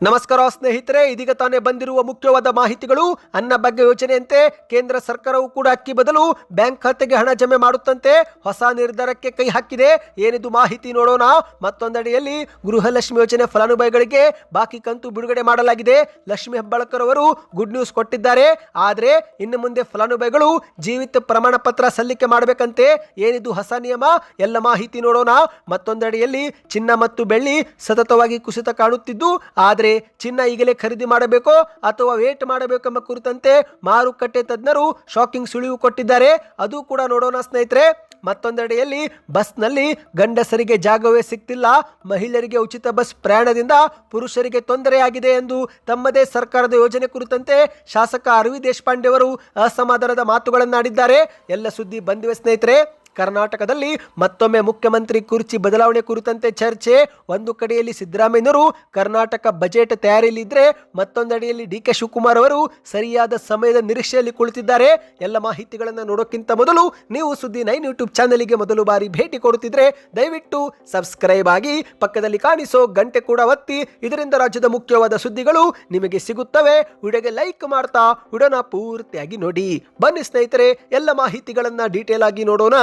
ನಮಸ್ಕಾರ ಸ್ನೇಹಿತರೆ, ಇದೀಗ ತಾನೇ ಬಂದಿರುವ ಮುಖ್ಯವಾದ ಮಾಹಿತಿಗಳು. ಅನ್ನಭಾಗ್ಯ ಯೋಜನೆಯಂತೆ ಕೇಂದ್ರ ಸರ್ಕಾರವು ಕೂಡ ಅಕ್ಕಿ ಬದಲು ಬ್ಯಾಂಕ್ ಖಾತೆಗೆ ಹಣ ಜಮೆ ಮಾಡುತ್ತಂತೆ ಹೊಸ ನಿರ್ಧಾರಕ್ಕೆ ಕೈ ಹಾಕಿದೆ. ಏನಿದು ಮಾಹಿತಿ ನೋಡೋಣ. ಮತ್ತೊಂದೆಡೆಯಲ್ಲಿ ಗೃಹಲಕ್ಷ್ಮಿ ಯೋಜನೆ ಫಲಾನುಭವಿಗಳಿಗೆ ಬಾಕಿ ಕಂತು ಬಿಡುಗಡೆ ಮಾಡಲಾಗಿದೆ. ಲಕ್ಷ್ಮಿ ಹೆಬ್ಬಾಳ್ಕರ್ ಅವರು ಗುಡ್ ನ್ಯೂಸ್ ಕೊಟ್ಟಿದ್ದಾರೆ. ಆದರೆ ಇನ್ನು ಮುಂದೆ ಫಲಾನುಭವಿಗಳು ಜೀವಿತ ಪ್ರಮಾಣ ಪತ್ರ ಸಲ್ಲಿಕೆ ಮಾಡಬೇಕಂತೆ. ಏನಿದು ಹೊಸ ನಿಯಮ? ಎಲ್ಲ ಮಾಹಿತಿ ನೋಡೋಣ. ಮತ್ತೊಂದೆಡೆಯಲ್ಲಿ ಚಿನ್ನ ಮತ್ತು ಬೆಳ್ಳಿ ಸತತವಾಗಿ ಕುಸಿತ ಕಾಣುತ್ತಿದ್ದು, ಆದರೆ ಚಿನ್ನ ಈಗಲೇ ಖರೀದಿ ಮಾಡಬೇಕೋ ಅಥವಾ ವೇಟ್ ಮಾಡಬೇಕೆಂಬ ಕುರಿತಂತೆ ಮಾರುಕಟ್ಟೆ ತಜ್ಞರು ಶಾಕಿಂಗ್ ಸುಳಿವು ಕೊಟ್ಟಿದ್ದಾರೆ. ಅದು ಕೂಡ ನೋಡೋಣ ಸ್ನೇಹಿತರೆ. ಮತ್ತೊಂದೆಡೆಯಲ್ಲಿ ಬಸ್ನಲ್ಲಿ ಗಂಡಸರಿಗೆ ಜಾಗವೇ ಸಿಗ್ತಿಲ್ಲ, ಮಹಿಳೆಯರಿಗೆ ಉಚಿತ ಬಸ್ ಪ್ರಯಾಣದಿಂದ ಪುರುಷರಿಗೆ ತೊಂದರೆಯಾಗಿದೆ ಎಂದು ತಮ್ಮದೇ ಸರ್ಕಾರದ ಯೋಜನೆ ಕುರಿತಂತೆ ಶಾಸಕ ಅರವಿಂದ್ ದೇಶಪಾಂಡೆ ಅವರು ಅಸಮಾಧಾನದ ಮಾತುಗಳನ್ನಾಡಿದ್ದಾರೆ. ಎಲ್ಲ ಸುದ್ದಿ ಬಂದಿವೆ ಸ್ನೇಹಿತರೆ. ಕರ್ನಾಟಕದಲ್ಲಿ ಮತ್ತೊಮ್ಮೆ ಮುಖ್ಯಮಂತ್ರಿ ಕುರ್ಚಿ ಬದಲಾವಣೆ ಕುರಿತಂತೆ ಚರ್ಚೆ. ಒಂದು ಕಡೆಯಲ್ಲಿ ಸಿದ್ದರಾಮಯ್ಯನವರು ಕರ್ನಾಟಕ ಬಜೆಟ್ ತಯಾರಿಯಲ್ಲಿದ್ದರೆ, ಮತ್ತೊಂದೆಡೆಯಲ್ಲಿ ಡಿ.ಕೆ. ಶಿವಕುಮಾರ್ ಅವರು ಸರಿಯಾದ ಸಮಯದ ನಿರೀಕ್ಷೆಯಲ್ಲಿ ಕುಳಿತಿದ್ದಾರೆ. ಎಲ್ಲ ಮಾಹಿತಿಗಳನ್ನು ನೋಡೋಕ್ಕಿಂತ ಮೊದಲು ನೀವು ಸುದ್ದಿ 9 ಯೂಟ್ಯೂಬ್ ಚಾನಲ್ಗೆ ಮೊದಲು ಬಾರಿ ಭೇಟಿ ಕೊಡುತ್ತಿದ್ರೆ ದಯವಿಟ್ಟು ಸಬ್ಸ್ಕ್ರೈಬ್ ಆಗಿ, ಪಕ್ಕದಲ್ಲಿ ಕಾಣಿಸೋ ಗಂಟೆ ಕೂಡ ಒತ್ತಿ. ಇದರಿಂದ ರಾಜ್ಯದ ಮುಖ್ಯವಾದ ಸುದ್ದಿಗಳು ನಿಮಗೆ ಸಿಗುತ್ತವೆ. ವಿಡಿಯೋಗೆ ಲೈಕ್ ಮಾಡ್ತಾ ವಿಡಿಯೋನ ಪೂರ್ತಿಯಾಗಿ ನೋಡಿ. ಬನ್ನಿ ಸ್ನೇಹಿತರೆ, ಎಲ್ಲ ಮಾಹಿತಿಗಳನ್ನು ಡೀಟೇಲ್ ಆಗಿ ನೋಡೋಣ.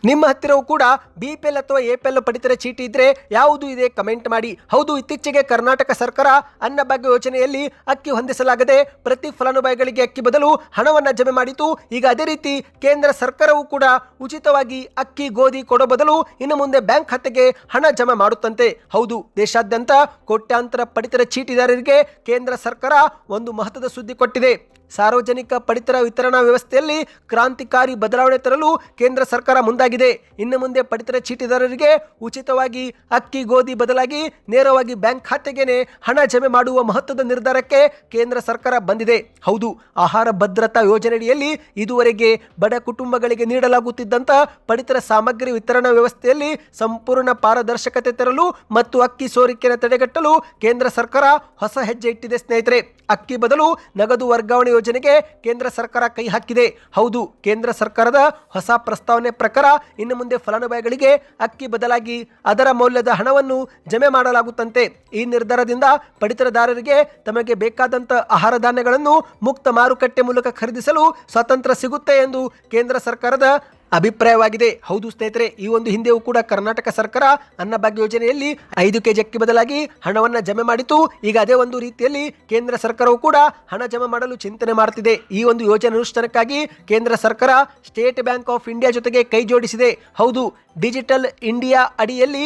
ನಿಮ್ಮ ಹತ್ತಿರವೂ ಕೂಡ BPL ಅಥವಾ APL ಪಡಿತರ ಚೀಟಿ ಇದ್ರೆ ಯಾವುದು ಇದೆ ಕಮೆಂಟ್ ಮಾಡಿ. ಹೌದು, ಇತ್ತೀಚೆಗೆ ಕರ್ನಾಟಕ ಸರ್ಕಾರ ಅನ್ನಭಾಗ್ಯ ಯೋಜನೆಯಲ್ಲಿ ಅಕ್ಕಿ ಹೊಂದಿಸಲಾಗದೆ ಪ್ರತಿ ಫಲಾನುಭವಿಗಳಿಗೆ ಅಕ್ಕಿ ಬದಲು ಹಣವನ್ನು ಜಮೆ ಮಾಡಿತು. ಈಗ ಅದೇ ರೀತಿ ಕೇಂದ್ರ ಸರ್ಕಾರವು ಕೂಡ ಉಚಿತವಾಗಿ ಅಕ್ಕಿ ಗೋಧಿ ಕೊಡೋ ಬದಲು ಇನ್ನು ಮುಂದೆ ಬ್ಯಾಂಕ್ ಖಾತೆಗೆ ಹಣ ಜಮೆ ಮಾಡುತ್ತಂತೆ. ಹೌದು, ದೇಶಾದ್ಯಂತ ಕೋಟ್ಯಾಂತರ ಪಡಿತರ ಚೀಟಿದಾರರಿಗೆ ಕೇಂದ್ರ ಸರ್ಕಾರ ಒಂದು ಮಹತ್ವದ ಸುದ್ದಿ ಕೊಟ್ಟಿದೆ. ಸಾರ್ವಜನಿಕ ಪಡಿತರ ವಿತರಣಾ ವ್ಯವಸ್ಥೆಯಲ್ಲಿ ಕ್ರಾಂತಿಕಾರಿ ಬದಲಾವಣೆ ತರಲು ಕೇಂದ್ರ ಸರ್ಕಾರ ಮುಂದಾಗಿದೆ. ಇನ್ನು ಮುಂದೆ ಪಡಿತರ ಚೀಟಿದಾರರಿಗೆ ಉಚಿತವಾಗಿ ಅಕ್ಕಿ ಗೋಧಿ ಬದಲಾಗಿ ನೇರವಾಗಿ ಬ್ಯಾಂಕ್ ಖಾತೆಗೆ ಹಣ ಜಮೆ ಮಾಡುವ ಮಹತ್ವದ ನಿರ್ಧಾರಕ್ಕೆ ಕೇಂದ್ರ ಸರ್ಕಾರ ಬಂದಿದೆ. ಹೌದು, ಆಹಾರ ಭದ್ರತಾ ಯೋಜನೆಯಡಿಯಲ್ಲಿ ಇದುವರೆಗೆ ಬಡ ಕುಟುಂಬಗಳಿಗೆ ನೀಡಲಾಗುತ್ತಿದ್ದಂಥ ಪಡಿತರ ಸಾಮಗ್ರಿ ವಿತರಣಾ ವ್ಯವಸ್ಥೆಯಲ್ಲಿ ಸಂಪೂರ್ಣ ಪಾರದರ್ಶಕತೆ ತರಲು ಮತ್ತು ಅಕ್ಕಿ ಸೋರಿಕೆಯನ್ನು ತಡೆಗಟ್ಟಲು ಕೇಂದ್ರ ಸರ್ಕಾರ ಹೊಸ ಹೆಜ್ಜೆ ಇಟ್ಟಿದೆ ಸ್ನೇಹಿತರೆ. ಅಕ್ಕಿ ಬದಲು ನಗದು ವರ್ಗಾವಣೆ ಯೋಜನೆಗೆ ಕೇಂದ್ರ ಸರ್ಕಾರ ಕೈ ಹಾಕಿದೆ. ಹೌದು, ಕೇಂದ್ರ ಸರ್ಕಾರದ ಹೊಸ ಪ್ರಸ್ತಾವನೆ ಪ್ರಕಾರ ಇನ್ನು ಮುಂದೆ ಫಲಾನುಭವಿಗಳಿಗೆ ಅಕ್ಕಿ ಬದಲಾಗಿ ಅದರ ಮೌಲ್ಯದ ಹಣವನ್ನು ಜಮೆ ಮಾಡಲಾಗುತ್ತಂತೆ. ಈ ನಿರ್ಧಾರದಿಂದ ಪಡಿತರದಾರರಿಗೆ ತಮಗೆ ಬೇಕಾದಂಥ ಆಹಾರ ಧಾನ್ಯಗಳನ್ನು ಮುಕ್ತ ಮಾರುಕಟ್ಟೆ ಮೂಲಕ ಖರೀದಿಸಲು ಸ್ವಾತಂತ್ರ್ಯ ಸಿಗುತ್ತೆ ಎಂದು ಕೇಂದ್ರ ಸರ್ಕಾರದ ಅಭಿಪ್ರಾಯವಾಗಿದೆ. ಹೌದು ಸ್ನೇಹಿತರೆ, ಈ ಒಂದು ಹಿಂದೆಯೂ ಕೂಡ ಕರ್ನಾಟಕ ಸರ್ಕಾರ ಅನ್ನಭಾಗ್ಯ ಯೋಜನೆಯಲ್ಲಿ 5 ಕೆಜಿ ಅಕ್ಕಿ ಬದಲಾಗಿ ಹಣವನ್ನು ಜಮೆ ಮಾಡಿತು. ಈಗ ಅದೇ ಒಂದು ರೀತಿಯಲ್ಲಿ ಕೇಂದ್ರ ಸರ್ಕಾರವು ಕೂಡ ಹಣ ಜಮೆ ಮಾಡಲು ಚಿಂತನೆ ಮಾಡುತ್ತಿದೆ. ಈ ಒಂದು ಯೋಜನೆ ಅನುಷ್ಠಾನಕ್ಕಾಗಿ ಕೇಂದ್ರ ಸರ್ಕಾರ ಸ್ಟೇಟ್ ಬ್ಯಾಂಕ್ ಆಫ್ ಇಂಡಿಯಾ ಜೊತೆಗೆ ಕೈ ಜೋಡಿಸಿದೆ. ಹೌದು, ಡಿಜಿಟಲ್ ಇಂಡಿಯಾ ಅಡಿಯಲ್ಲಿ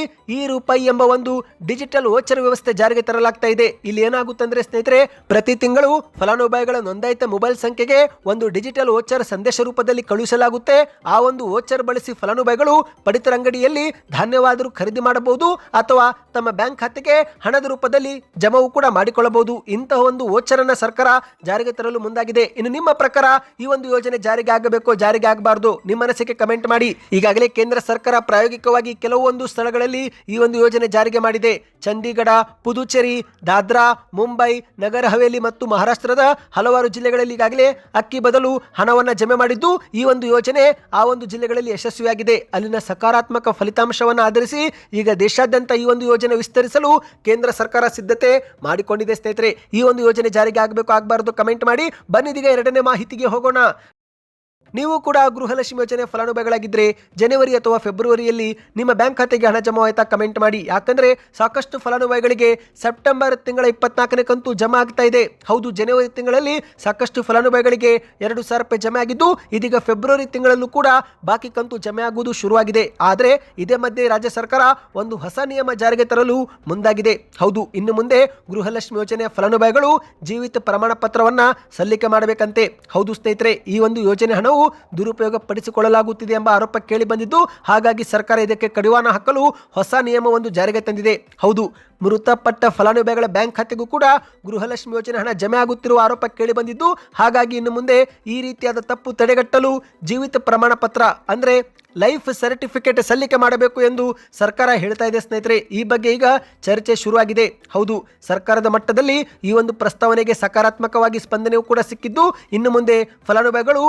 ರೂಪಾಯಿ ಎಂಬ ಒಂದು ಡಿಜಿಟಲ್ ವೋಚರ್ ವ್ಯವಸ್ಥೆ ಜಾರಿಗೆ ತರಲಾಗ್ತಾ ಇದೆ. ಇಲ್ಲಿ ಏನಾಗುತ್ತೆ ಅಂದ್ರೆ ಸ್ನೇಹಿತರೆ, ಪ್ರತಿ ತಿಂಗಳು ಫಲಾನುಭವಿಗಳ ನೋಂದಾಯಿತ ಮೊಬೈಲ್ ಸಂಖ್ಯೆಗೆ ಒಂದು ಡಿಜಿಟಲ್ ವೋಚರ್ ಸಂದೇಶ ರೂಪದಲ್ಲಿ ಕಳುಹಿಸಲಾಗುತ್ತೆ. ಆ ಒಂದು ವೋಚರ್ ಬಳಸಿ ಫಲಾನುಭವಿಗಳು ಪಡಿತರ ಅಂಗಡಿಯಲ್ಲಿ ಧಾನ್ಯವಾದರೂ ಖರೀದಿ ಮಾಡಬಹುದು ಅಥವಾ ತಮ್ಮ ಬ್ಯಾಂಕ್ ಖಾತೆಗೆ ಹಣದ ರೂಪದಲ್ಲಿ ಜಮಾವು ಕೂಡ ಮಾಡಿಕೊಳ್ಳಬಹುದು. ಇಂತಹ ಒಂದು ವೋಚರ್ ಅನ್ನ ಸರ್ಕಾರ ಜಾರಿಗೆ ತರಲು ಮುಂದಾಗಿದೆ. ಇನ್ನು ನಿಮ್ಮ ಪ್ರಕಾರ ಈ ಒಂದು ಯೋಜನೆ ಜಾರಿಗೆ ಆಗಬೇಕೋ ಜಾರಿಗೆ ಆಗಬಾರದು? ನಿಮ್ಮ ಅನಿಸಿಕೆ ಕಮೆಂಟ್ ಮಾಡಿ. ಈಗಾಗಲೇ ಕೇಂದ್ರ ಸರ್ಕಾರ ಪ್ರಾಯೋಗಿಕವಾಗಿ ಕೆಲವೊಂದು ಸ್ಥಳಗಳಲ್ಲಿ ಈ ಒಂದು ಯೋಜನೆ ಜಾರಿಗೆ ಮಾಡಿದೆ. ಚಂಡೀಗಢ, ಪುದುಚೇರಿ, ದಾದ್ರಾ, ಮುಂಬೈ, ನಗರ ಹವೇಲಿ ಮತ್ತು ಮಹಾರಾಷ್ಟ್ರದ ಹಲವಾರು ಜಿಲ್ಲೆಗಳಲ್ಲಿ ಈಗಾಗಲೇ ಅಕ್ಕಿ ಬದಲು ಹಣವನ್ನು ಜಮೆ ಮಾಡಿದ್ದು ಈ ಒಂದು ಯೋಜನೆ ಆ ಒಂದು ಜಿಲ್ಲೆಗಳಲ್ಲಿ ಯಶಸ್ವಿಯಾಗಿದೆ. ಅಲ್ಲಿನ ಸಕಾರಾತ್ಮಕ ಫಲಿತಾಂಶವನ್ನು ಆಧರಿಸಿ ಈಗ ದೇಶಾದ್ಯಂತ ಈ ಒಂದು ಯೋಜನೆ ವಿಸ್ತರಿಸಲು ಕೇಂದ್ರ ಸರ್ಕಾರ ಸಿದ್ಧತೆ ಮಾಡಿಕೊಂಡಿದೆ ಸ್ನೇಹಿತರೆ. ಈ ಒಂದು ಯೋಜನೆ ಜಾರಿಗೆ ಆಗಬೇಕು ಆಗಬಾರದು ಕಮೆಂಟ್ ಮಾಡಿ. ಬನ್ನಿದೀಗ ಎರಡನೇ ಮಾಹಿತಿಗೆ ಹೋಗೋಣ. ನೀವು ಕೂಡ ಗೃಹಲಕ್ಷ್ಮಿ ಯೋಜನೆ ಫಲಾನುಭವಿಗಳಾಗಿದ್ದರೆ ಜನವರಿ ಅಥವಾ ಫೆಬ್ರವರಿಯಲ್ಲಿ ನಿಮ್ಮ ಬ್ಯಾಂಕ್ ಖಾತೆಗೆ ಹಣ ಜಮಾ ಆಯ್ತಾ ಕಮೆಂಟ್ ಮಾಡಿ. ಯಾಕಂದರೆ ಸಾಕಷ್ಟು ಫಲಾನುಭವಿಗಳಿಗೆ ಸೆಪ್ಟೆಂಬರ್ ತಿಂಗಳ 24ನೇ ಕಂತು ಜಮಾ ಆಗ್ತಾ ಇದೆ. ಹೌದು, ಜನವರಿ ತಿಂಗಳಲ್ಲಿ ಸಾಕಷ್ಟು ಫಲಾನುಭವಿಗಳಿಗೆ 2,000 ರೂಪಾಯಿ ಜಮೆ ಆಗಿದ್ದು, ಇದೀಗ ಫೆಬ್ರವರಿ ತಿಂಗಳಲ್ಲೂ ಕೂಡ ಬಾಕಿ ಕಂತು ಜಮೆ ಆಗುವುದು ಶುರುವಾಗಿದೆ. ಆದರೆ ಇದೇ ಮಧ್ಯೆ ರಾಜ್ಯ ಸರ್ಕಾರ ಒಂದು ಹೊಸ ನಿಯಮ ಜಾರಿಗೆ ತರಲು ಮುಂದಾಗಿದೆ. ಹೌದು, ಇನ್ನು ಮುಂದೆ ಗೃಹಲಕ್ಷ್ಮಿ ಯೋಜನೆಯ ಫಲಾನುಭವಿಗಳು ಜೀವಿತ ಪ್ರಮಾಣ ಪತ್ರವನ್ನು ಸಲ್ಲಿಕೆ ಮಾಡಬೇಕಂತೆ. ಹೌದು ಸ್ನೇಹಿತರೆ, ಈ ಒಂದು ಯೋಜನೆ ಹಣವು ದುರುಪಯೋಗ ಪಡಿಸಿಕೊಳ್ಳಲಾಗುತ್ತಿದೆ ಎಂಬ ಆರೋಪ ಕೇಳಿ ಬಂದಿದ್ದು, ಹಾಗಾಗಿ ಸರ್ಕಾರ ಇದಕ್ಕೆ ಕಡಿವಾಣ ಹಾಕಲು ಹೊಸ ನಿಯಮವೊಂದು ಜಾರಿಗೆ ತಂದಿದೆ. ಹೌದು, ಮೃತಪಟ್ಟ ಫಲಾನುಭವಿಗಳ ಬ್ಯಾಂಕ್ ಖಾತೆಗೂ ಕೂಡ ಗೃಹಲಕ್ಷ್ಮಿ ಯೋಜನೆ ಹಣ ಜಮೆ ಆಗುತ್ತಿರುವ ಆರೋಪ ಕೇಳಿ ಬಂದಿದ್ದು, ಹಾಗಾಗಿ ಇನ್ನು ಮುಂದೆ ಈ ರೀತಿಯಾದ ತಪ್ಪು ತಡೆಗಟ್ಟಲು ಜೀವಿತ ಪ್ರಮಾಣ ಪತ್ರ ಅಂದ್ರೆ ಲೈಫ್ ಸರ್ಟಿಫಿಕೇಟ್ ಸಲ್ಲಿಕೆ ಮಾಡಬೇಕು ಎಂದು ಸರ್ಕಾರ ಹೇಳ್ತಾ ಇದೆ ಸ್ನೇಹಿತರೆ. ಈ ಬಗ್ಗೆ ಈಗ ಚರ್ಚೆ ಶುರುವಾಗಿದೆ. ಹೌದು, ಸರ್ಕಾರದ ಮಟ್ಟದಲ್ಲಿ ಈ ಒಂದು ಪ್ರಸ್ತಾವನೆಗೆ ಸಕಾರಾತ್ಮಕವಾಗಿ ಸ್ಪಂದನೆಯೂ ಕೂಡ ಸಿಕ್ಕಿದ್ದು, ಇನ್ನು ಮುಂದೆ ಫಲಾನುಭವಿಗಳು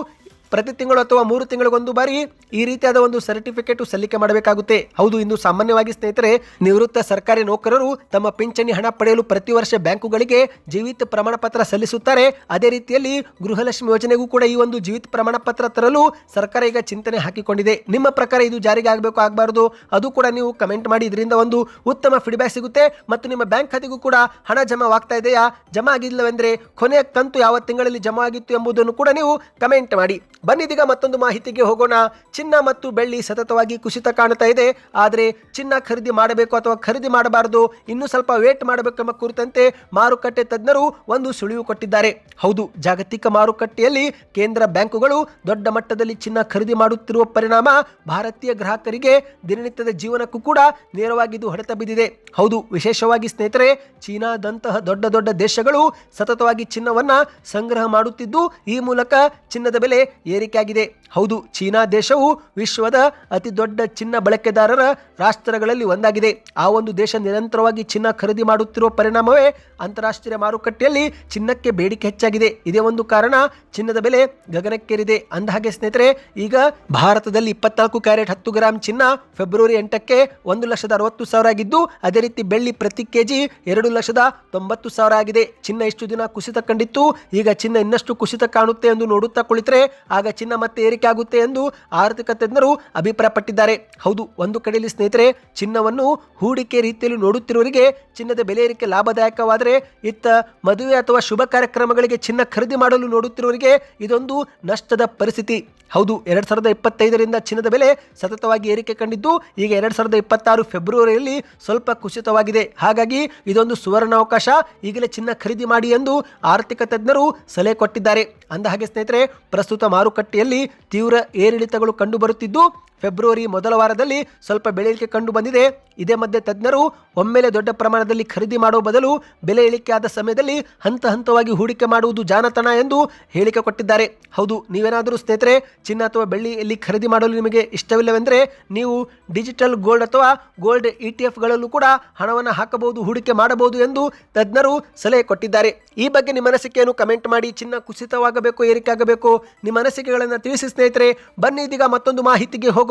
ಪ್ರತಿ ತಿಂಗಳು ಅಥವಾ 3 ತಿಂಗಳಿಗೊಂದು ಬಾರಿ ಈ ರೀತಿಯಾದ ಒಂದು ಸರ್ಟಿಫಿಕೇಟ್ ಸಲ್ಲಿಕೆ ಮಾಡಬೇಕಾಗುತ್ತೆ. ಹೌದು, ಇಂದು ಸಾಮಾನ್ಯವಾಗಿ ಸ್ನೇಹಿತರೆ ನಿವೃತ್ತ ಸರ್ಕಾರಿ ನೌಕರರು ತಮ್ಮ ಪಿಂಚಣಿ ಹಣ ಪಡೆಯಲು ಪ್ರತಿ ವರ್ಷ ಬ್ಯಾಂಕುಗಳಿಗೆ ಜೀವಿತ ಪ್ರಮಾಣ ಪತ್ರ ಸಲ್ಲಿಸುತ್ತಾರೆ. ಅದೇ ರೀತಿಯಲ್ಲಿ ಗೃಹಲಕ್ಷ್ಮಿ ಯೋಜನೆಗೂ ಕೂಡ ಈ ಒಂದು ಜೀವಿತ ಪ್ರಮಾಣ ಪತ್ರ ತರಲು ಸರ್ಕಾರ ಈಗ ಚಿಂತನೆ ಹಾಕಿಕೊಂಡಿದೆ. ನಿಮ್ಮ ಪ್ರಕಾರ ಇದು ಜಾರಿಗೆ ಆಗಬೇಕು ಆಗಬಾರದು ಅದು ಕೂಡ ನೀವು ಕಮೆಂಟ್ ಮಾಡಿ. ಇದರಿಂದ ಒಂದು ಉತ್ತಮ ಫೀಡ್ಬ್ಯಾಕ್ ಸಿಗುತ್ತೆ ಮತ್ತು ನಿಮ್ಮ ಬ್ಯಾಂಕ್ ಖಾತೆಗೂ ಕೂಡ ಹಣ ಜಮಾವಾಗ್ತಾ ಇದೆಯಾ, ಜಮಾ ಆಗಿಲ್ಲವೆಂದ್ರೆ ಕೊನೆಯ ಕಂತು ಯಾವ ತಿಂಗಳಲ್ಲಿ ಜಮಾ ಆಗಿತ್ತು ಎಂಬುದನ್ನು ಕೂಡ ನೀವು ಕಮೆಂಟ್ ಮಾಡಿ. ಬನ್ನಿದೀಗ ಮತ್ತೊಂದು ಮಾಹಿತಿಗೆ ಹೋಗೋಣ. ಚಿನ್ನ ಮತ್ತು ಬೆಳ್ಳಿ ಸತತವಾಗಿ ಕುಸಿತ ಕಾಣ್ತಾ ಇದೆ. ಆದರೆ ಚಿನ್ನ ಖರೀದಿ ಮಾಡಬೇಕು ಅಥವಾ ಖರೀದಿ ಮಾಡಬಾರದು, ಇನ್ನೂ ಸ್ವಲ್ಪ ವೇಟ್ ಮಾಡಬೇಕೆಂಬ ಕುರಿತಂತೆ ಮಾರುಕಟ್ಟೆ ತಜ್ಞರು ಒಂದು ಸುಳಿವು ಕೊಟ್ಟಿದ್ದಾರೆ. ಹೌದು, ಜಾಗತಿಕ ಮಾರುಕಟ್ಟೆಯಲ್ಲಿ ಕೇಂದ್ರ ಬ್ಯಾಂಕುಗಳು ದೊಡ್ಡ ಮಟ್ಟದಲ್ಲಿ ಚಿನ್ನ ಖರೀದಿ ಮಾಡುತ್ತಿರುವ ಪರಿಣಾಮ ಭಾರತೀಯ ಗ್ರಾಹಕರಿಗೆ ದಿನನಿತ್ಯದ ಜೀವನಕ್ಕೂ ಕೂಡ ನೇರವಾಗಿ ಇದು ಹೊಡೆತ ಬಿದ್ದಿದೆ. ಹೌದು, ವಿಶೇಷವಾಗಿ ಸ್ನೇಹಿತರೆ ಚೀನಾದಂತಹ ದೊಡ್ಡ ದೊಡ್ಡ ದೇಶಗಳು ಸತತವಾಗಿ ಚಿನ್ನವನ್ನ ಸಂಗ್ರಹ ಮಾಡುತ್ತಿದ್ದು ಈ ಮೂಲಕ ಚಿನ್ನದ ಬೆಲೆ ಏರಿಕೆಯಾಗಿದೆ. ಹೌದು, ಚೀನಾ ದೇಶವು ವಿಶ್ವದ ಅತಿ ದೊಡ್ಡ ಚಿನ್ನ ಬಳಕೆದಾರರ ರಾಷ್ಟ್ರಗಳಲ್ಲಿ ಒಂದಾಗಿದೆ. ಆ ಒಂದು ದೇಶ ನಿರಂತರವಾಗಿ ಚಿನ್ನ ಖರೀದಿ ಮಾಡುತ್ತಿರುವ ಪರಿಣಾಮವೇ ಅಂತಾರಾಷ್ಟ್ರೀಯ ಮಾರುಕಟ್ಟೆಯಲ್ಲಿ ಚಿನ್ನಕ್ಕೆ ಬೇಡಿಕೆ ಹೆಚ್ಚಾಗಿದೆ. ಇದೇ ಒಂದು ಕಾರಣ ಚಿನ್ನದ ಬೆಲೆ ಗಗನಕ್ಕೇರಿದೆ. ಅಂದಹಾಗೆ ಸ್ನೇಹಿತರೆ ಈಗ ಭಾರತದಲ್ಲಿ 24 ಕ್ಯಾರೆಟ್ 10 ಗ್ರಾಂ ಚಿನ್ನ ಫೆಬ್ರವರಿ 8ಕ್ಕೆ 1,60,000 ಆಗಿದ್ದು, ಅದೇ ರೀತಿ ಬೆಳ್ಳಿ ಪ್ರತಿ ಕೆಜಿ 2,90,000 ಆಗಿದೆ. ಚಿನ್ನ ಇಷ್ಟು ದಿನ ಕುಸಿತ ಕಂಡಿತ್ತು, ಈಗ ಚಿನ್ನ ಇನ್ನಷ್ಟು ಕುಸಿತ ಕಾಣುತ್ತೆ ಎಂದು ನೋಡುತ್ತಾ ಕುಳಿತರೆ ಆಗ ಚಿನ್ನ ಮತ್ತೆ ಏರಿಕೆ ಆಗುತ್ತೆ ಎಂದು ಆರ್ಥಿಕ ತಜ್ಞರು ಅಭಿಪ್ರಾಯಪಟ್ಟಿದ್ದಾರೆ. ಹೌದು, ಒಂದು ಕಡೆಯಲ್ಲಿ ಸ್ನೇಹಿತರೆ ಚಿನ್ನವನ್ನು ಹೂಡಿಕೆ ರೀತಿಯಲ್ಲಿ ನೋಡುತ್ತಿರುವವರಿಗೆ ಚಿನ್ನದ ಬೆಲೆ ಏರಿಕೆ ಲಾಭದಾಯಕವಾದರೆ, ಇತ್ತ ಮದುವೆ ಅಥವಾ ಶುಭ ಕಾರ್ಯಕ್ರಮಗಳಿಗೆ ಚಿನ್ನ ಖರೀದಿ ಮಾಡಲು ನೋಡುತ್ತಿರುವವರಿಗೆ ಇದೊಂದು ನಷ್ಟದ ಪರಿಸ್ಥಿತಿ. ಹೌದು, 2025ರಿಂದ ಚಿನ್ನದ ಬೆಲೆ ಸತತವಾಗಿ ಏರಿಕೆ ಕಂಡಿದ್ದು ಈಗ 2026 ಫೆಬ್ರವರಿಯಲ್ಲಿ ಸ್ವಲ್ಪ ಕುಸಿತವಾಗಿದೆ. ಹಾಗಾಗಿ ಇದೊಂದು ಸುವರ್ಣಾವಕಾಶ, ಈಗಲೇ ಚಿನ್ನ ಖರೀದಿ ಮಾಡಿ ಎಂದು ಆರ್ಥಿಕ ತಜ್ಞರು ಸಲಹೆ ಕೊಟ್ಟಿದ್ದಾರೆ. ಅಂದಹಾಗೆ ಸ್ನೇಹಿತರೆ ಪ್ರಸ್ತುತ ಮಾರುಕಟ್ಟೆಯಲ್ಲಿ ತೀವ್ರ ಏರಿಳಿತಗಳು ಕಂಡುಬರುತ್ತಿದ್ದು ಫೆಬ್ರವರಿ ಮೊದಲ ವಾರದಲ್ಲಿ ಸ್ವಲ್ಪ ಬೆಲೆ ಇಳಿಕೆ ಕಂಡು ಬಂದಿದೆ. ಇದೇ ಮಧ್ಯೆ ತಜ್ಞರು ಒಮ್ಮೆಲೆ ದೊಡ್ಡ ಪ್ರಮಾಣದಲ್ಲಿ ಖರೀದಿ ಮಾಡುವ ಬದಲು ಬೆಲೆ ಇಳಿಕೆಯಾದ ಸಮಯದಲ್ಲಿ ಹಂತ ಹಂತವಾಗಿ ಹೂಡಿಕೆ ಮಾಡುವುದು ಜಾಣತನ ಎಂದು ಹೇಳಿಕೆ ಕೊಟ್ಟಿದ್ದಾರೆ. ಹೌದು, ನೀವೇನಾದರೂ ಸ್ನೇಹಿತರೆ ಚಿನ್ನ ಅಥವಾ ಬೆಳ್ಳಿಯಲ್ಲಿ ಖರೀದಿ ಮಾಡಲು ನಿಮಗೆ ಇಷ್ಟವಿಲ್ಲವೆಂದರೆ ನೀವು ಡಿಜಿಟಲ್ ಗೋಲ್ಡ್ ಅಥವಾ ಗೋಲ್ಡ್ ETF ಕೂಡ ಹಣವನ್ನು ಹಾಕಬಹುದು, ಹೂಡಿಕೆ ಮಾಡಬಹುದು ಎಂದು ತಜ್ಞರು ಸಲಹೆ ಕೊಟ್ಟಿದ್ದಾರೆ. ಈ ಬಗ್ಗೆ ನಿಮ್ಮ ಅನಿಸಿಕೆಯನ್ನು ಕಮೆಂಟ್ ಮಾಡಿ. ಚಿನ್ನ ಕುಸಿತವಾಗಬೇಕು, ಏರಿಕೆ ಆಗಬೇಕು, ನಿಮ್ಮ ಅನಿಸಿಕೆಗಳನ್ನು ತಿಳಿಸಿ ಸ್ನೇಹಿತರೆ. ಬನ್ನಿ ಇದೀಗ ಮತ್ತೊಂದು ಮಾಹಿತಿಗೆ ಹೋಗೋಣ.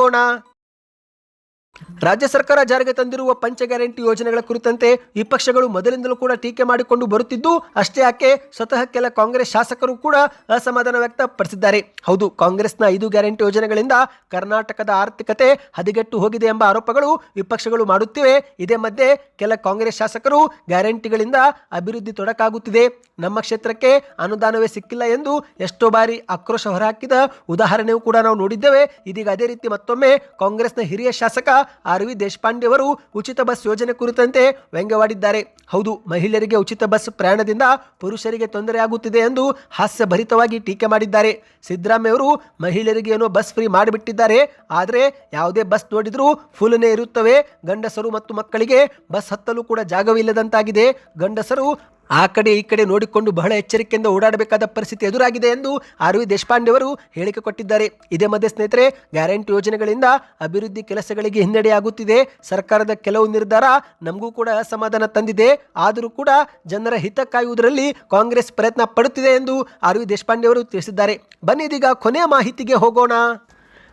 ರಾಜ್ಯ ಸರ್ಕಾರ ಜಾರಿಗೆ ತಂದಿರುವ ಪಂಚ ಗ್ಯಾರಂಟಿ ಯೋಜನೆಗಳ ಕುರಿತಂತೆ ವಿಪಕ್ಷಗಳು ಮೊದಲಿಂದಲೂ ಕೂಡ ಟೀಕೆ ಮಾಡಿಕೊಂಡು ಬರುತ್ತಿದ್ದು, ಅಷ್ಟೇ ಯಾಕೆ ಸ್ವತಃ ಕೆಲ ಕಾಂಗ್ರೆಸ್ ಶಾಸಕರು ಕೂಡ ಅಸಮಾಧಾನ ವ್ಯಕ್ತಪಡಿಸಿದ್ದಾರೆ. ಹೌದು, ಕಾಂಗ್ರೆಸ್ನ 5 ಗ್ಯಾರಂಟಿ ಯೋಜನೆಗಳಿಂದ ಕರ್ನಾಟಕದ ಆರ್ಥಿಕತೆ ಹದಗೆಟ್ಟು ಹೋಗಿದೆ ಎಂಬ ಆರೋಪಗಳು ವಿಪಕ್ಷಗಳು ಮಾಡುತ್ತಿವೆ. ಇದೇ ಮಧ್ಯೆ ಕೆಲ ಕಾಂಗ್ರೆಸ್ ಶಾಸಕರು ಗ್ಯಾರಂಟಿಗಳಿಂದ ಅಭಿವೃದ್ಧಿ ತೊಡಕಾಗುತ್ತಿದೆ, ನಮ್ಮ ಕ್ಷೇತ್ರಕ್ಕೆ ಅನುದಾನವೇ ಸಿಕ್ಕಿಲ್ಲ ಎಂದು ಎಷ್ಟೋ ಬಾರಿ ಆಕ್ರೋಶ ಹೊರಹಾಕಿದ ಉದಾಹರಣೆಯೂ ಕೂಡ ನಾವು ನೋಡಿದ್ದೇವೆ. ಇದೀಗ ಅದೇ ರೀತಿ ಮತ್ತೊಮ್ಮೆ ಕಾಂಗ್ರೆಸ್ನ ಹಿರಿಯ ಶಾಸಕ ಆರ್.ವಿ. ದೇಶಪಾಂಡೆ ಅವರು ಉಚಿತ ಬಸ್ ಯೋಜನೆ ಕುರಿತಂತೆ ವ್ಯಂಗ್ಯವಾಡಿದ್ದಾರೆ. ಹೌದು, ಮಹಿಳೆಯರಿಗೆ ಉಚಿತ ಬಸ್ ಪ್ರಯಾಣದಿಂದ ಪುರುಷರಿಗೆ ತೊಂದರೆಯಾಗುತ್ತಿದೆ ಎಂದು ಹಾಸ್ಯಭರಿತವಾಗಿ ಟೀಕೆ ಮಾಡಿದ್ದಾರೆ. ಸಿದ್ದರಾಮಯ್ಯ ಅವರು ಮಹಿಳೆಯರಿಗೆ ಏನೋ ಬಸ್ ಫ್ರೀ ಮಾಡಿಬಿಟ್ಟಿದ್ದಾರೆ, ಆದರೆ ಯಾವುದೇ ಬಸ್ ನೋಡಿದ್ರೂ ಫುಲ್ನೇ ಇರುತ್ತವೆ. ಗಂಡಸರು ಮತ್ತು ಮಕ್ಕಳಿಗೆ ಬಸ್ ಹತ್ತಲು ಕೂಡ ಜಾಗವಿಲ್ಲದಂತಾಗಿದೆ. ಗಂಡಸರು ಆ ಕಡೆ ಈ ಕಡೆ ನೋಡಿಕೊಂಡು ಬಹಳ ಎಚ್ಚರಿಕೆಯಿಂದ ಓಡಾಡಬೇಕಾದ ಪರಿಸ್ಥಿತಿ ಎದುರಾಗಿದೆ ಎಂದು ಆರ್.ವಿ. ದೇಶಪಾಂಡೆ ಅವರು ಹೇಳಿಕೆ ಕೊಟ್ಟಿದ್ದಾರೆ. ಇದೇ ಮಧ್ಯೆ ಸ್ನೇಹಿತರೆ ಗ್ಯಾರಂಟಿ ಯೋಜನೆಗಳಿಂದ ಅಭಿವೃದ್ಧಿ ಕೆಲಸಗಳಿಗೆ ಹಿನ್ನಡೆಯಾಗುತ್ತಿದೆ. ಸರ್ಕಾರದ ಕೆಲವು ನಿರ್ಧಾರ ನಮಗೂ ಕೂಡ ಅಸಮಾಧಾನ ತಂದಿದೆ, ಆದರೂ ಕೂಡ ಜನರ ಹಿತ ಕಾಯುವುದರಲ್ಲಿ ಕಾಂಗ್ರೆಸ್ ಪ್ರಯತ್ನ ಪಡುತ್ತಿದೆ ಎಂದು ಆರ್.ವಿ. ದೇಶಪಾಂಡೆ ಅವರು ತಿಳಿಸಿದ್ದಾರೆ. ಬನ್ನಿ ಇದೀಗ ಕೊನೆಯ ಮಾಹಿತಿಗೆ ಹೋಗೋಣ.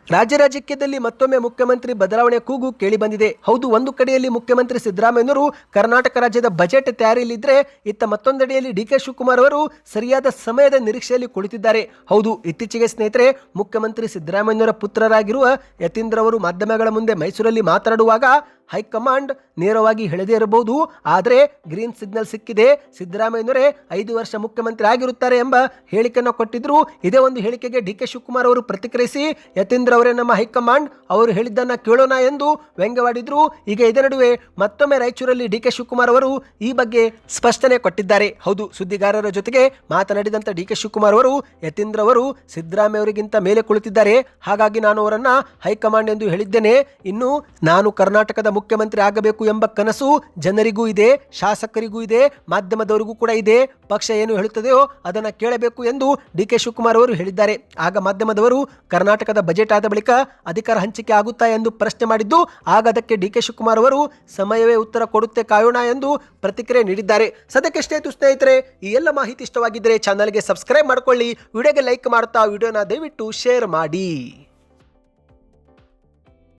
ರಾಜ್ಯ ರಾಜಕೀಯದಲ್ಲಿ ಮತ್ತೊಮ್ಮೆ ಮುಖ್ಯಮಂತ್ರಿ ಬದಲಾವಣೆ ಕೂಗು ಕೇಳಿ ಬಂದಿದೆ. ಹೌದು, ಒಂದು ಕಡೆಯಲ್ಲಿ ಮುಖ್ಯಮಂತ್ರಿ ಸಿದ್ದರಾಮಯ್ಯನವರು ಕರ್ನಾಟಕ ರಾಜ್ಯದ ಬಜೆಟ್ ತಯಾರಿಯಲ್ಲಿದ್ದರೆ, ಇತ್ತ ಮತ್ತೊಂದೆಡೆಯಲ್ಲಿ ಡಿ.ಕೆ. ಶಿವಕುಮಾರ್ ಅವರು ಸರಿಯಾದ ಸಮಯದ ನಿರೀಕ್ಷೆಯಲ್ಲಿ ಕುಳಿತಿದ್ದಾರೆ. ಹೌದು, ಇತ್ತೀಚೆಗೆ ಸ್ನೇಹಿತರೆ ಮುಖ್ಯಮಂತ್ರಿ ಸಿದ್ದರಾಮಯ್ಯನವರ ಪುತ್ರರಾಗಿರುವ ಯತೀಂದ್ರ ಅವರು ಮಾಧ್ಯಮಗಳ ಮುಂದೆ ಮೈಸೂರಲ್ಲಿ ಮಾತನಾಡುವಾಗ ಹೈಕಮಾಂಡ್ ನೇರವಾಗಿ ಹೇಳದೇ ಇರಬಹುದು, ಆದರೆ ಗ್ರೀನ್ ಸಿಗ್ನಲ್ ಸಿಕ್ಕಿದೆ, ಸಿದ್ದರಾಮಯ್ಯನವರೇ 5 ವರ್ಷ ಮುಖ್ಯಮಂತ್ರಿ ಆಗಿರುತ್ತಾರೆ ಎಂಬ ಹೇಳಿಕೆಯನ್ನು ಕೊಟ್ಟಿದ್ರು. ಇದೇ ಒಂದು ಹೇಳಿಕೆಗೆ ಡಿ.ಕೆ. ಶಿವಕುಮಾರ್ ಅವರು ಪ್ರತಿಕ್ರಿಯಿಸಿ ಯತೀಂದ್ರ ಅವರೇ ನಮ್ಮ ಹೈಕಮಾಂಡ್, ಅವರು ಹೇಳಿದ್ದನ್ನ ಕೇಳೋಣ ಎಂದು ವ್ಯಂಗ್ಯವಾಡಿದ್ರು. ಈಗ ಇದರ ನಡುವೆ ಮತ್ತೊಮ್ಮೆ ರಾಯಚೂರಲ್ಲಿ ಡಿ.ಕೆ. ಶಿವಕುಮಾರ್ ಅವರು ಈ ಬಗ್ಗೆ ಸ್ಪಷ್ಟನೆ ಕೊಟ್ಟಿದ್ದಾರೆ. ಹೌದು, ಸುದ್ದಿಗಾರರ ಜೊತೆಗೆ ಮಾತನಾಡಿದಂತ ಡಿ.ಕೆ. ಶಿವಕುಮಾರ್ ಅವರು ಯತೀಂದ್ರ ಅವರು ಸಿದ್ದರಾಮಯ್ಯ ಅವರಿಗಿಂತ ಮೇಲೆ ಕುಳಿತಿದ್ದಾರೆ, ಹಾಗಾಗಿ ನಾನು ಅವರನ್ನ ಹೈಕಮಾಂಡ್ ಎಂದು ಹೇಳಿದ್ದೇನೆ. ಇನ್ನು ನಾನು ಕರ್ನಾಟಕದ ಮುಖ್ಯಮಂತ್ರಿ ಆಗಬೇಕು ಎಂಬ ಕನಸು ಜನರಿಗೂ ಇದೆ, ಶಾಸಕರಿಗೂ ಇದೆ, ಮಾಧ್ಯಮದವರಿಗೂ ಕೂಡ ಇದೆ. ಪಕ್ಷ ಏನು ಹೇಳುತ್ತದೆಯೋ ಅದನ್ನು ಕೇಳಬೇಕು ಎಂದು ಡಿ.ಕೆ. ಶಿವಕುಮಾರ್ ಅವರು ಹೇಳಿದ್ದಾರೆ. ಆಗ ಮಾಧ್ಯಮದವರು ಕರ್ನಾಟಕದ ಬಜೆಟ್ ಆದ ಬಳಿಕ ಅಧಿಕಾರ ಹಂಚಿಕೆ ಆಗುತ್ತಾ ಎಂದು ಪ್ರಶ್ನೆ ಮಾಡಿದ್ದು, ಆಗ ಅದಕ್ಕೆ ಡಿ.ಕೆ. ಶಿವಕುಮಾರ್ ಅವರು ಸಮಯವೇ ಉತ್ತರ ಕೊಡುತ್ತೆ, ಕಾಯೋಣ ಎಂದು ಪ್ರತಿಕ್ರಿಯೆ ನೀಡಿದ್ದಾರೆ. ಸದ್ಯಕ್ಕೆ ಇಷ್ಟೇ ಸ್ನೇಹಿತರೆ, ಈ ಎಲ್ಲ ಮಾಹಿತಿ ಇಷ್ಟವಾಗಿದ್ದರೆ ಚಾನಲ್ಗೆ ಸಬ್ಸ್ಕ್ರೈಬ್ ಮಾಡಿಕೊಳ್ಳಿ, ವಿಡಿಯೋಗೆ ಲೈಕ್ ಮಾಡ್ತಾ ವಿಡಿಯೋನ ದಯವಿಟ್ಟು ಶೇರ್ ಮಾಡಿ.